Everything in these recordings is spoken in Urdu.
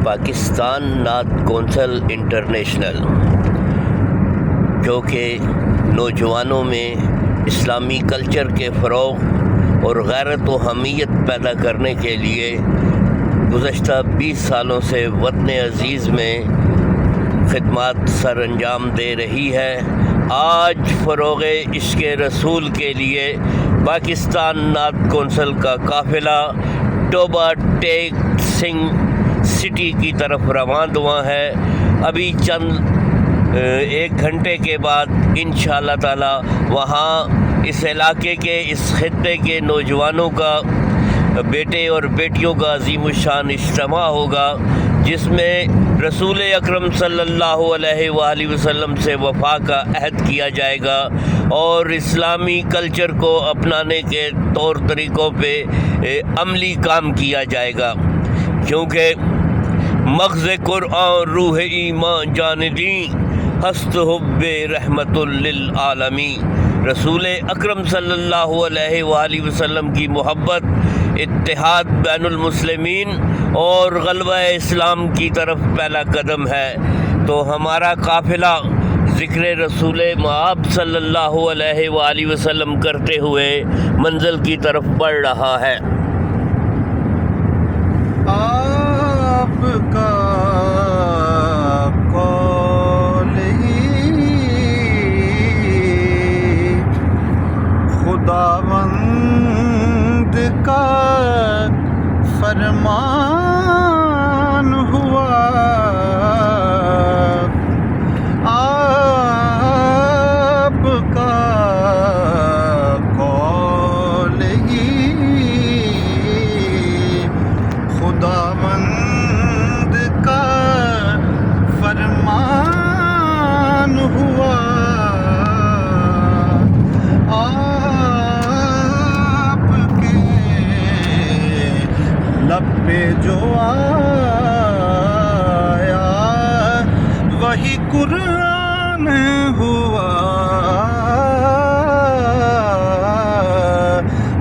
پاکستان نعت کونسل انٹرنیشنل، جو کہ نوجوانوں میں اسلامی کلچر کے فروغ اور غیرت و حمیت پیدا کرنے کے لیے گزشتہ 20 سالوں سے وطن عزیز میں خدمات سر انجام دے رہی ہے، آج فروغ عشق رسول کے لیے پاکستان نعت کونسل کا قافلہ ٹوبہ ٹیک سنگھ سٹی کی طرف رواں ہے۔ ابھی چند ایک گھنٹے کے بعد انشاءاللہ تعالی وہاں اس علاقے کے اس خطے کے نوجوانوں کا، بیٹے اور بیٹیوں کا عظیم الشان اجتماع ہوگا، جس میں رسول اکرم صلی اللہ علیہ وآلہ وسلم سے وفا کا عہد کیا جائے گا اور اسلامی کلچر کو اپنانے کے طور طریقوں پہ عملی کام کیا جائے گا، کیونکہ مغز قرآن روح ایمان جان دیں، ہست حب رحمت للعالمین۔ رسول اکرم صلی اللہ علیہ وآلہ وسلم کی محبت، اتحاد بین المسلمین اور غلبہ اسلام کی طرف پہلا قدم ہے، تو ہمارا قافلہ ذکر رسول مآب صلی اللہ علیہ وآلہ وسلم کرتے ہوئے منزل کی طرف بڑھ رہا ہے۔ آپ کا قول ہی خداوند کا فرمان ہوا، آپ کا قول ہی خداوند کا فرمان ہوا، آپ کے لب پہ جو آیا وہی قرآن ہوا،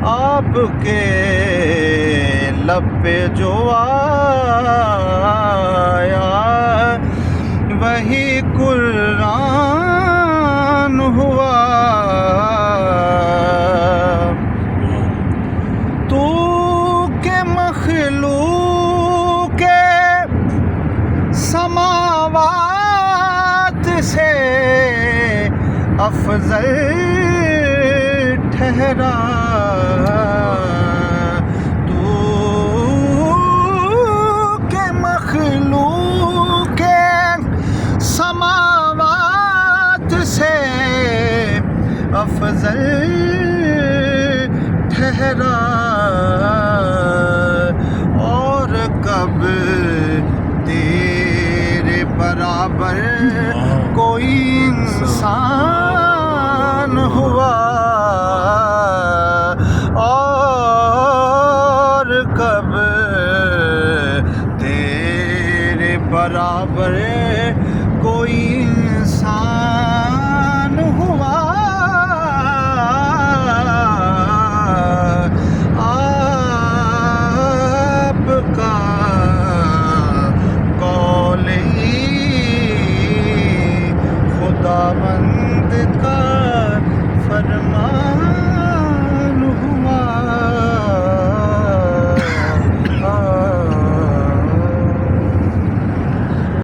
آپ کے لب پہ جو آیا وہی قرآن ہوا۔ تو کہ مخلوق سماوات سے افضل ٹھہرا، مخلوق سماوات سے افضل ٹھہرا، اور کب تیرے برابر کوئی انسان ہوا، اور کب برابر کوئی انسان ہوا، آپ کا قول ہی خداوند